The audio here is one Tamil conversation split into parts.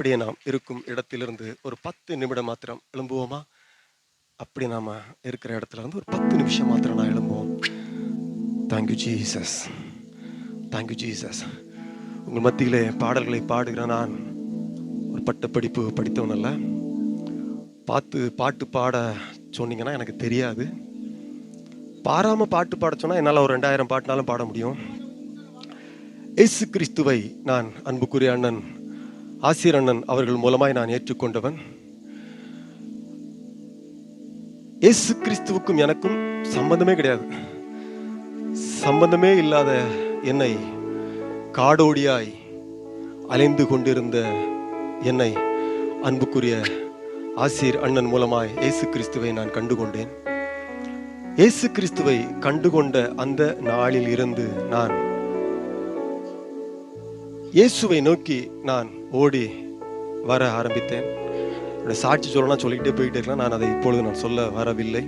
அப்படியே நாம் இருக்கும் இடத்திலிருந்து ஒரு 10 நிமிடம் மாத்திரம் எழும்புவோமா? அப்படி நாம இருக்கிற இடத்துல இருந்து ஒரு 10 நிமிஷம் மாத்திரம் நான் எழும்புவோம். Thank you Jesus, thank you Jesus. உங்கள் மத்தியிலே பாடல்களை பாடுகிற நான் ஒரு பட்டப்படிப்பு படித்தவன் அல்ல. பாட்டு பாட சொன்னீங்கன்னா எனக்கு தெரியாது. பாராமல் பாட்டு பாட சொன்னால் என்னால் ஒரு 2000 பாட்டுனாலும் பாட முடியும். இயேசு கிறிஸ்துவை நான் அன்புக்குரிய அண்ணன் ஆசிரியர் அண்ணன் அவர்கள் மூலமாய் நான் ஏற்றுக்கொண்டவன். இயேசு கிறிஸ்துவுக்கும் எனக்கும் சம்பந்தமே கிடையாது. சம்பந்தமே இல்லாத என்னை காடோடியாய் அலைந்து கொண்டிருந்த என்னை அன்புக்குரிய ஆசிரியர் அண்ணன் மூலமாய் இயேசு கிறிஸ்துவை நான் கண்டுகொண்டேன். இயேசு கிறிஸ்துவை கண்டுகொண்ட அந்த நாளில் இருந்து நான் இயேசுவை நோக்கி நான் ஓடி வர ஆரம்பித்தேன். என்னோட சாட்சி சொல்லலாம் சொல்லிக்கிட்டே போயிட்டே இருக்கலாம். நான் அதை இப்பொழுது நான் சொல்ல வரவில்லை.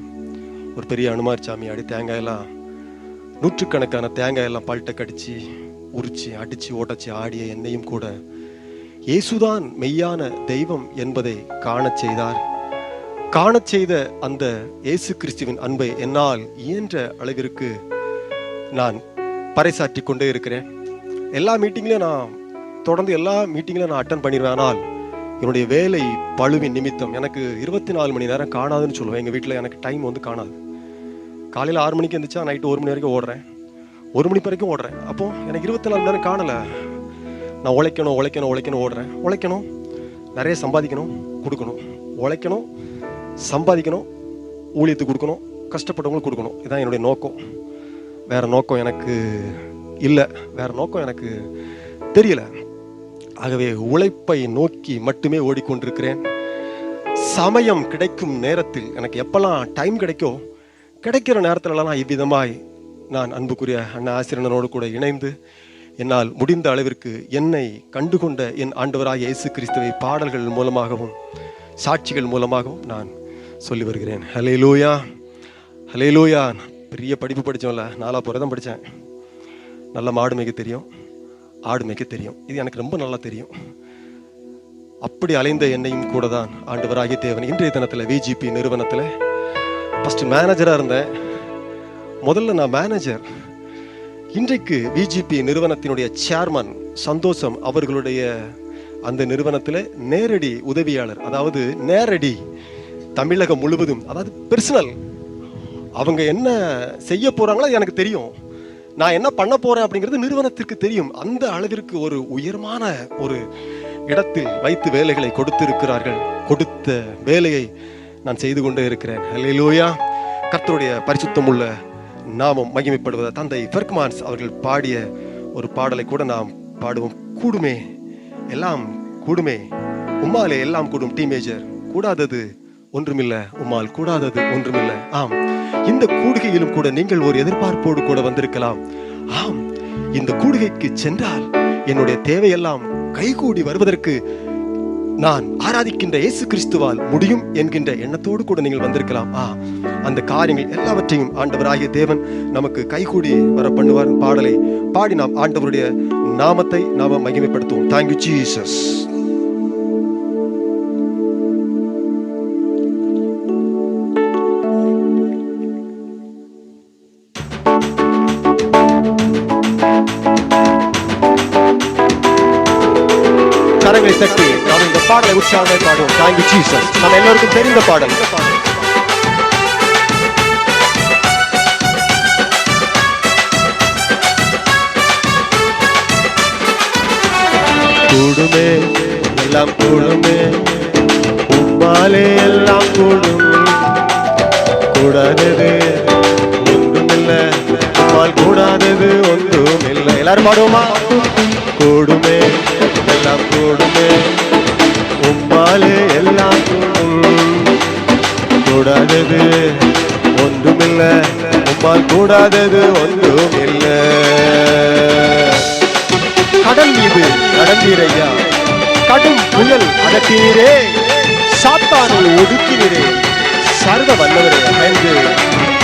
ஒரு பெரிய அனுமார் சாமி ஆடி தேங்காயெல்லாம் நூற்றுக்கணக்கான தேங்காயெல்லாம் பல்ட்ட கடிச்சு உரிச்சு அடிச்சு ஓட்டச்சு ஆடிய என்னையும் கூட இயேசுதான் மெய்யான தெய்வம் என்பதை காணச் செய்தார். காணச் செய்த அந்த இயேசு கிறிஸ்துவின் அன்பை என்னால் இயன்ற அளவிற்கு நான் பறைசாற்றி கொண்டே இருக்கிறேன். எல்லா மீட்டிங்லையும் நான் தொடர்ந்து நான் அட்டன் பண்ணிடுவேன். ஆனால் என்னுடைய வேலை பழுவின் நிமித்தம் எனக்கு 24 மணி நேரம் காணாதுன்னு சொல்லுவேன். எங்கள் வீட்டில் எனக்கு டைம் காணாது. காலையில் 6 மணிக்கு இருந்துச்சா நைட்டு 1 மணி வரைக்கும் ஓடுறேன், 1 மணி வரைக்கும் ஓடுறேன். அப்போது எனக்கு 24 மணி நேரம் காணலை. நான் உழைக்கணும் ஓடுறேன். நிறைய சம்பாதிக்கணும், கொடுக்கணும், உழைக்கணும், சம்பாதிக்கணும், ஊழியத்துக்கு கொடுக்கணும், கஷ்டப்பட்டவங்களுக்கு கொடுக்கணும். இதுதான் என்னுடைய நோக்கம். வேறு நோக்கம் எனக்கு இல்லை, வேறு நோக்கம் எனக்கு தெரியல. ஆகவே உழைப்பை நோக்கி மட்டுமே ஓடிக்கொண்டிருக்கிறேன். சமயம் கிடைக்கும் நேரத்தில் எனக்கு எப்பெல்லாம் டைம் கிடைக்கிற நேரத்திலலாம் நான் இவ்விதமாய் நான் அன்புக்குரிய அண்ணா ஆசிரியனோடு கூட இணைந்து என்னால் முடிந்த அளவிற்கு என்னை கண்டுகொண்ட என் ஆண்டவராகிய இயேசு கிறிஸ்துவை பாடல்கள் மூலமாகவும் சாட்சிகள் மூலமாகவும் நான் சொல்லி வருகிறேன். ஹல்லேலூயா, ஹல்லேலூயா. பெரிய படிப்பு படித்தோம்ல, 4 புறம் படித்தேன். நல்ல மாடு மேய்க்க தெரியும், ஆடு மேய்க்க தெரியும். இது எனக்கு ரொம்ப நல்லா தெரியும். அப்படி அலைந்த என்னையும் கூட தான் ஆண்டவராகிய தேவன் இன்றைய தினத்தில் விஜிபி நிறுவனத்தில் ஃபஸ்ட்டு மேனேஜராக இருந்தேன். முதல்ல நான் மேனேஜர். இன்றைக்கு விஜிபி நிறுவனத்தினுடைய சேர்மன் சந்தோஷம் அவர்களுடைய அந்த நிறுவனத்தில் நேரடி உதவியாளர். அதாவது நேரடி தமிழகம் முழுவதும், அதாவது பர்சனல். அவங்க என்ன செய்ய போகிறாங்களோ எனக்கு தெரியும். நான் என்ன பண்ண போறேன் அப்படிங்கிறது நிறுவனத்திற்கு தெரியும். அந்த அளவிற்கு ஒரு உயர்வான ஒரு இடத்தில் வைத்து வேலைகளை கொடுத்திருக்கிறார்கள். கொடுத்த வேலையை நான் செய்து கொண்டே இருக்கிறேன். ஹல்லேலூயா. கர்த்தருடைய பரிசுத்தம் உள்ள நாமம் மகிமைப்படுவத தந்தை பெர்க்மான்ஸ் அவர்கள் பாடிய ஒரு பாடலை கூட நாம் பாடுவோம். கூடுமே எல்லாம் கூடுமே, உம்மாலே எல்லாம் கூடும். டீமேஜர் கூடாதது ஒன்றுமில்லை, உம்மால் கூடாதது ஒன்றுமில்லை. ஆம், இந்த கூடுகையிலும் கூட நீங்கள் ஒரு எதிர்பார்ப்போடு கூட வந்திருக்கலாம். ஆம், இந்த கூடுகைக்கு சென்றால் என்னுடைய தேவையெல்லாம் கைகூடி வருவதற்கு நான் ஆராதிக்கின்ற இயேசு கிறிஸ்துவால் முடியும் என்கின்ற எண்ணத்தோடு கூட நீங்கள் வந்திருக்கலாம். அந்த காரியங்கள் எல்லாவற்றையும் ஆண்டவராகிய தேவன் நமக்கு கைகூடி வர பண்ணுவார். பாடலை பாடி நாம் ஆண்டவருடைய நாமத்தை நாம மகிமைப்படுத்துவோம். Thank you Jesus. கரங்களை தட்டி நாம் இந்த பாடலை உற்சாகமாய் பாடுவோம். Thank you Jesus. நம்ம எல்லோருக்கும் தெரிந்த பாடல். கூடுமே எல்லாம் கூடுமே, உம்மாலே எல்லாம் கூடும். கூடாதது ஒன்றுமில்லை, உம்மால் கூடாதது ஒன்றுமில்லை. எல்லாரும் பாடுவோமா? கூடுமே எல்லாம் கூடுமே, உம்மாலே எல்லாம் கூடும். கூடாதது ஒன்றுமில்லை, உம்மால் கூடாதது ஒன்றுமில்லை. கடல் மீது நடந்தீரையா, கடும் புயல் அடக்கினீரே, சாத்தானை ஒடுக்கினீரே, சர்வ வல்லவரே என்று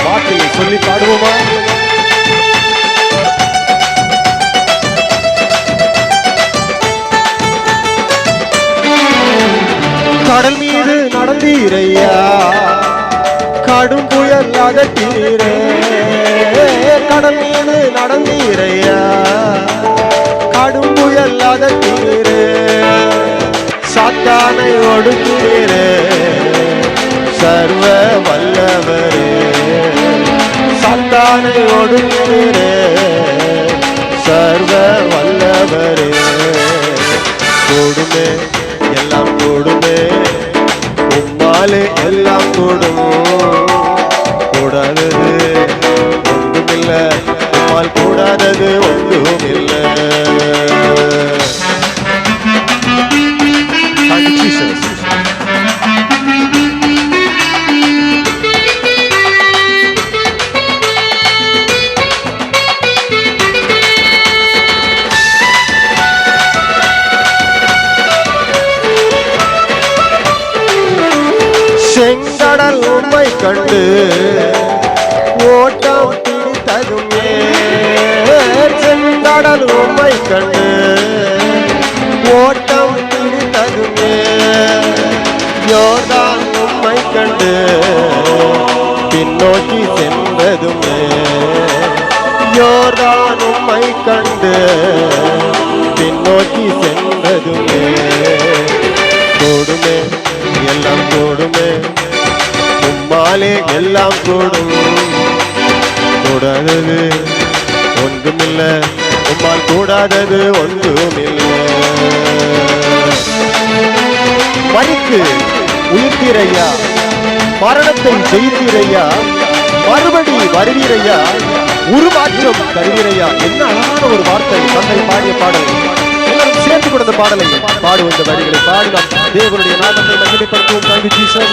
வார்த்தையை சொல்லி பாடுவோமா? கொடுத்தீரையா, கடும் புயல் அகற்றீரே, கடல் மீது நடந்தீரையா, கடும் புயல் அகற்றீரே, சாத்தானை ஒடுக்கிறீரே, சர்வ வல்லவரே, சாத்தானை ஒடுக்கிறீரே, சர்வ வல்லவரே. கூடுமே எல்லாம் கூடுமே, உம்மாலே எல்லாம் கூடும், கூடாதது ஒன்றுமில்லை, உம்மால் கூடாதது ஒன்றுமில்லை. செங்கடல் உம்மை கண்டு ஓட்டம் பிடித்ததுமே, செங்கடல் உம்மை கண்டு ஓட்டம் பிடித்ததுமே, யோர்தான் உம்மை கண்டு பின்னோக்கி சென்றதுமே, யோர்தான் உம்மை கண்டு பின்னோக்கி சென்றதுமே. கூடுமே எல்லாம் கூடுமே, உம்மாலே எல்லாம் கூடும், கூடாதது ஒன்றுமில்லை, உம்மால் கூடாதது ஒன்றுமில்லை. மரித்து உயிர்த்தீரையா, மரணத்தை ஜெயித்தீரையா, மறுபடி வருவீரையா, உருமாற்றம் தருவீரையா. என்ன அழகான ஒரு வார்த்தை! தந்தை பாடிய பாடல், எல்லாரும் சேர்ந்து கொடுத்த பாடலை பாடுவோம். இந்த வரிகளை பாடினால் தேவனுடைய நாமத்தை மகிமைப்படுத்துவோம். Thank you Jesus.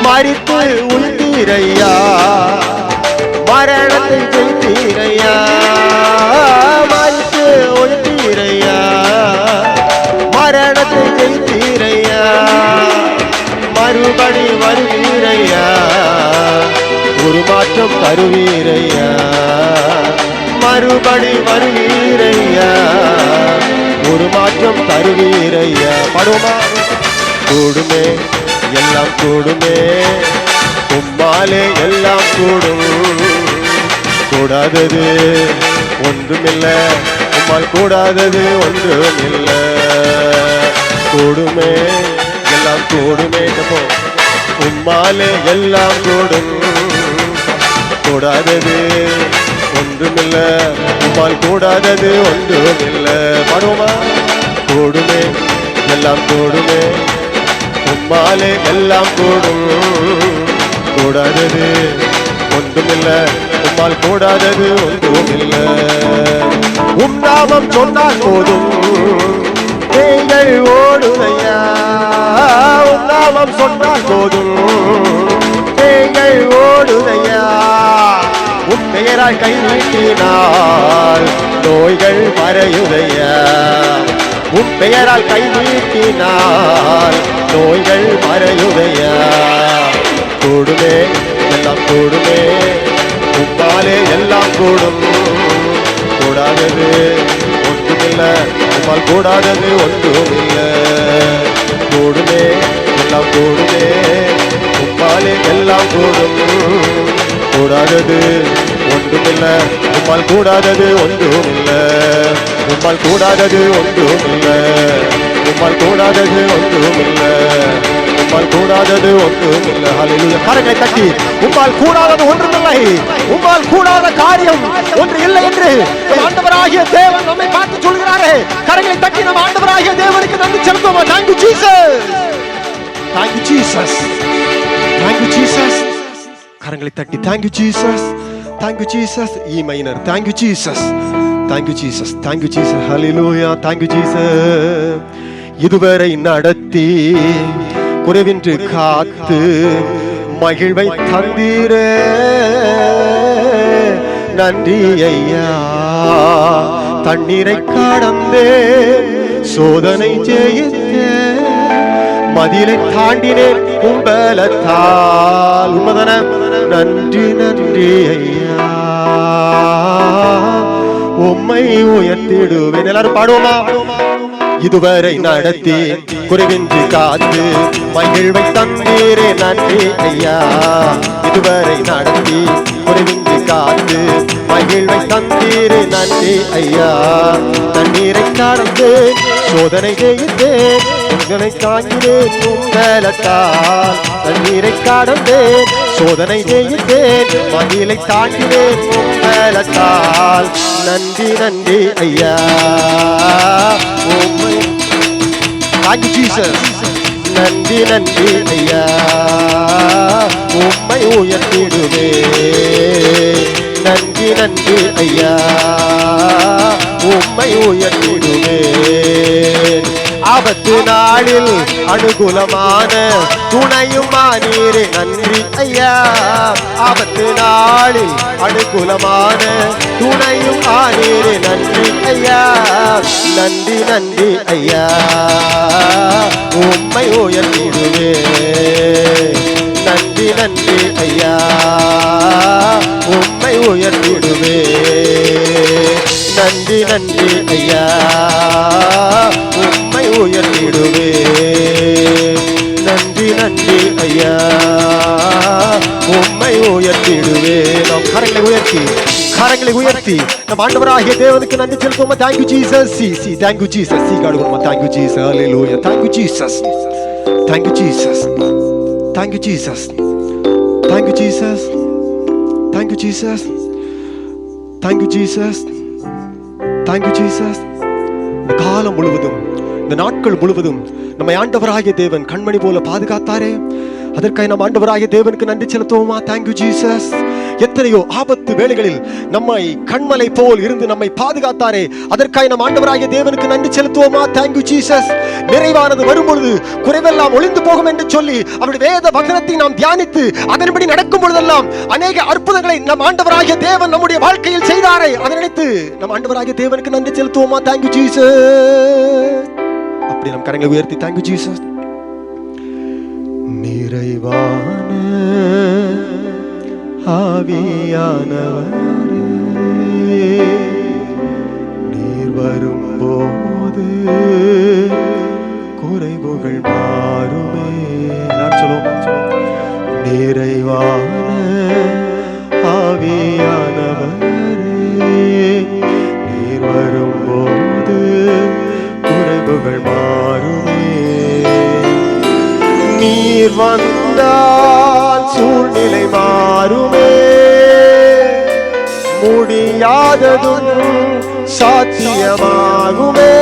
மரித்து உயிர்த்தீரையா, மரணத்தை ஜெயித்தீரையா, மரித்து உயிர்த்தீரையா, மரணத்தை ஜெயித்தீரையா, மறுபடி வருவீரையா, உருமாற்றம் தருவீரையா, மறுபடி வருவீரையா, உருமாற்றம் தருவீரையா. பாடுவோமா? கூடுமே எல்லாம் கூடுமே, உம்மாலே எல்லாம் கூடும், கூடாதது ஒன்றுமில்லை, உம்மால் கூடாதது ஒன்றுமில்லை. கூடுமே எல்லாம் கூடுமே, உம்மாலே எல்லாம் கூடும், கூடாதது ஒன்றுமில்லை, உம்மால் கூடாதது ஒன்றுமில்லை. பாடுவோமா? கூடுமே எல்லாம் கூடுமே, உம்மாலே எல்லாம் கூடும், கூடாதது ஒன்றுமில்லை, உம்மால் கூடாதது ஒன்றுமில்லை. உம் நாமம் சொன்னால் போதும் நீங்கள் ஓடுதையா, உம் நாமம் சொன்னால் போதும் நீங்கள் ஓடுதையா, உம் பெயரால் கை நீட்டினால் நோய்கள் மறையுதையா, உம் பெயரால் கை நீட்டினால் நோய்கள் மறையுதையா. கூடுமே எல்லாம் கூடுமே, உம்மாலே எல்லாம் கூடும், கூடாதது ஒன்றுமில்லை, உம்மால் கூடாதது ஒன்றுமில்லை. கூடுமே எல்லாம் கூடுமே, உம்மாலே எல்லாம் கூடும், கூடாதது ஒன்றுமில்லை, உம்மால் கூடாதது ஒன்றுமில்லை, உம்மால் கூடாதது ஒன்றுமில்லை, உம்மால் கூடாதது ஒன்றுமில்லை, உம்மால் கூடாதது ஒன்றுமில்லை. ஹல்லேலூயா. கரங்களை தட்டி உம்மால் கூடாதது ஒன்றுமில்லை, உம்மால் கூடாத காரியம் ஒன்று இல்லை என்று ஆண்டவராகிய தேவன் நம்மை பார்த்து சொல்கிறாரே. கரங்களை தட்டி நம்ம ஆண்டவராகிய தேவனுக்கு நன்றி செலுத்துவோம். Thank you Jesus. Thank you Jesus. Thank you Jesus. கரங்களை தட்டி Thank you Jesus. Thank you Jesus. E minor. Thank you Jesus. Thank you Jesus. Thank you Jesus. Hallelujah. Thank you Jesus. இதுவரை நடத்தி குறைவின்றி காத்து மகிழ்வை தந்தீரே, நன்றி ஐயா. தண்ணீரை கடந்தே சோதனை ஜெயித்தேன், மதிலை தாண்டினேன் உம்பலத்தால். உண்மைதான? நன்றி நன்றி ஐயா, உம்மை உயர்த்திடுவேன். எல்லாரும் பாடுவோமா? இதுவரை நடத்தி குறைவின்றி காத்து மகிழ்வை தந்தீரே நன்றி ஐயா. இதுவரை நடத்தி குறைவின்றி காத்து மகிழ்வை தந்தீரே நன்றி ஐயா. தண்ணீரை கடந்து சோதனை ஜெயித்தேன், உங்களை தாங்கினேன் உங்களத்தால். தண்ணீரை கடந்தேன் சோதனை ஜெயித்தேன், மகிழை தாங்கினேன் உங்களத்தால். நன்றி நன்றி ஐயா. Thank you Jesus. நன்றி நன்றி ஐயா. உம்மை உயர்த்திடுவே. நன்றி நன்றி ஐயா. உம்மை உயர்த்திடுவே. ஆபத்து நாளில் அனுகூலமான துணையும் ஆனீரே நன்றி ஐயா. ஆபத்து நாளில் அனுகூலமான துணையும் ஆனீரே நன்றி ஐயா. நன்றி நன்றி ஐயா. உம்மை உயர்த்திடுவே. நன்றி நன்றி ஐயா. உம்மை உயர்த்திடுவே. நன்றி நன்றி ஐயா. உம்மை உயர்த்திடுவே. நன்றி நன்றி ஐயா. உம்மை உயர்த்திடுவே. நாம் கரங்களை உயர்த்தி நம் ஆண்டவராகிய தேவனுக்கு நன்றி செலுத்துவோம். Thank you Jesus. See thank you Jesus. See God கொடுமா. Thank you Jesus. Hallelujah. Thank you Jesus. Thank you Jesus. Thank you Jesus. Thank you Jesus. Thank you Jesus. Thank you Jesus. Thank you Jesus. இந்த காலம் முழுவதும், இந்த நாட்கள் முழுவதும் நம்மை ஆண்டவராகிய தேவன் கண்மணி போல பாதுகாத்தாரே. அதற்காக நம் ஆண்டவராகிய தேவனுக்கு நன்றி செலுத்துவோமா? Thank you Jesus. எத்தனையோ ஆபத்து வேளைகளில் நம்மை கண்மலை போல் இருந்து நம்மை பாதுகாத்தாரே. அதற்காக நம் ஆண்டவராகிய தேவனுக்கு நன்றி செலுத்துவோமா? Thank you Jesus. நிறைவானது வரும்பொழுது குறைவெல்லாம் ஒளிந்து போகும் என்று சொல்லி அவருடைய வேத வசனத்தை நாம் தியானித்து அதன்படி நடக்கும் பொழுதெல்லாம் அநேக அற்புதங்களை நம் ஆண்டவராகிய தேவன் நம்முடைய வாழ்க்கையில் செய்தாரே. அதை நினைத்து நம் ஆண்டவராகிய தேவனுக்கு நன்றி செலுத்துவோமா? Thank you Jesus. அப்படி நம் கரங்களை உயர்த்தி Thank you Jesus. நிறைவான ஆவியானவரே, நீர் வரும்போது குறைவுகள் மாறுமே. நான் சொல்லுவோம். நிறைவான ஆவியானவரே, நீர் வரும்போது குறைவுகள் மாறுமே. நீர் வந்தால் சூழ்நிலை மாறுமே. முடியாததும் சாத்தியமாகுமே.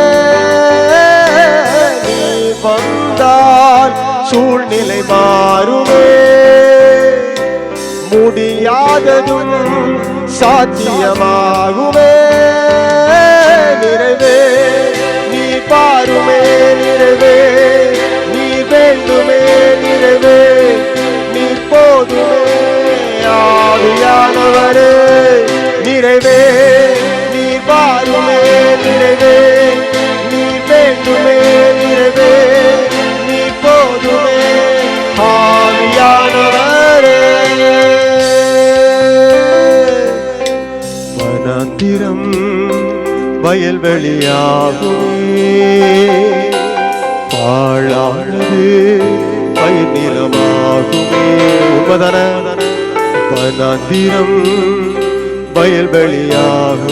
நீர் வந்தால் சூழ்நிலை மாறுமே. முடியாததும் சாத்தியமாகுமே. நிறைவே நீ பாருமே. நிறைவே வேண்டுமே. நிறைவே நீர் போதுமே. ஆவியானவரே நிறைவே நீர் பாருமே. நிறைவே நீர் வேண்டுமே. நிறைவே நீர் போதுமே. ஆவியானவரே வனாந்திரம் வயல்வெளியாகுமே. பாழானது பயிர் நிலமாகுமே. உண்மைதான? வனாந்திரம் வயல்வெளியாகுமே.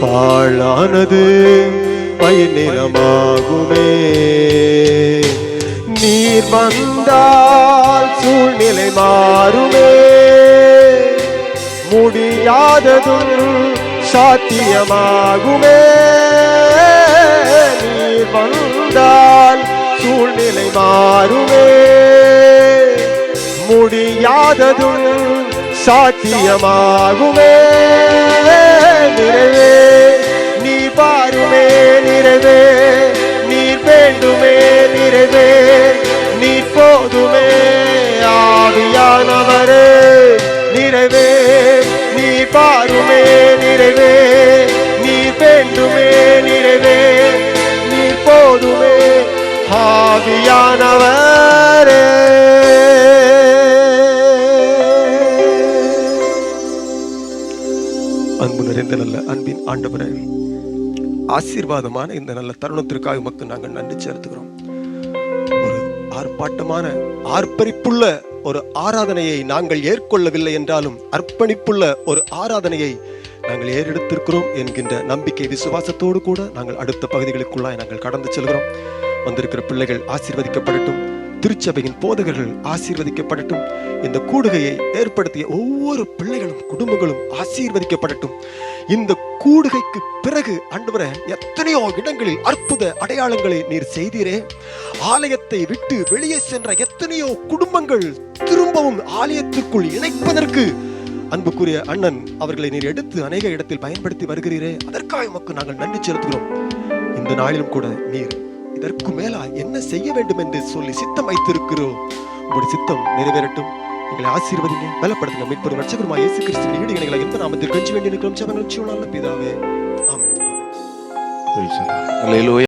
பாழானது பயிர் நிலமாகுமே. நீர் வந்தால் சூழ்நிலை மாறுமே. முடியாததும் சாத்தியமாகுமே. நீர் வந்தால் சூழ்நிலை மாறுமே. முடியாததும் சாத்தியமாகுமே. நிறைவே நீ பாருமே. நிறைவே நீர் வேண்டுமே. நிறைவே நீர் போதுமே. ஆவியானவரே நிறைவே நீர் பாருமே. நிறைவே நீர் வேண்டுமே. நிறைவே நீர் போதுமே. ஆவியானவரே அன்பு நிறைந்த நல்ல அன்பின் ஆண்டவரே, ஆசீர்வாதமான இந்த நல்ல தருணத்திற்காக உமக்கு நாங்கள் நன்றி செலுத்துகிறோம். ஒரு ஆர்ப்பாட்டமான ஆர்ப்பரிப்புள்ள ஒரு ஆராதனையை நாங்கள் ஏற்கொள்ளவில்லை என்றாலும் அர்ப்பணிப்புள்ள ஒரு ஆராதனையை நாங்கள் ஏறெடுத்திருக்கிறோம் என்கின்ற நம்பிக்கை விசுவாசத்தோடு கூட நாங்கள் அடுத்த பகுதிகளுக்குள்ளாய் நாங்கள் கடந்து செல்கிறோம். வந்திருக்கிற பிள்ளைகள் ஆசீர்வதிக்கப்படட்டும். திருச்சபையின் போதகர்கள் ஆசீர்வதிக்கப்படட்டும். இந்த கூடுகையை ஏற்படுத்திய ஒவ்வொரு பிள்ளைகளும் குடும்பங்களும் ஆசீர்வதிக்கப்படட்டும். இந்த கூடுகைக்கு பிறகு ஆண்டவரே, எத்தனையோ இடங்களில் அற்புத அடையாளங்களை நீர் செய்தீரே. ஆலயத்தை விட்டு வெளியே சென்ற எத்தனையோ குடும்பங்கள் திரும்பவும் ஆலயத்திற்குள் இணைப்பதற்கு அன்புக்குரிய அண்ணன் அவர்களை நீர் எடுத்து அநேக இடத்தில் பயன்படுத்தி வருகிறீரே, அதற்காக உமக்கு நாங்கள் நன்றி செலுத்துகிறோம். இந்த நாளிலும் கூட நீர் இதற்கு மேலா என்ன செய்ய வேண்டும் என்று சொல்லி சித்தம் வைத்திருக்கிறோம். உங்களுடைய சித்தம் நிறைவேறட்டும். எங்களை ஆசீர்வதிங்க, பலப்படுத்துங்க. மீட்பரும் ரட்சகருமாய் இயேசு கிறிஸ்துவின் ஈடு இணைகளை என்பது நாமத்தில் கெஞ்சி வேண்டி இருக்கிறோம். ஜெபங்கள் ஜீவனுள்ள பிதாவே, ஆமென். அல்லேலூயா.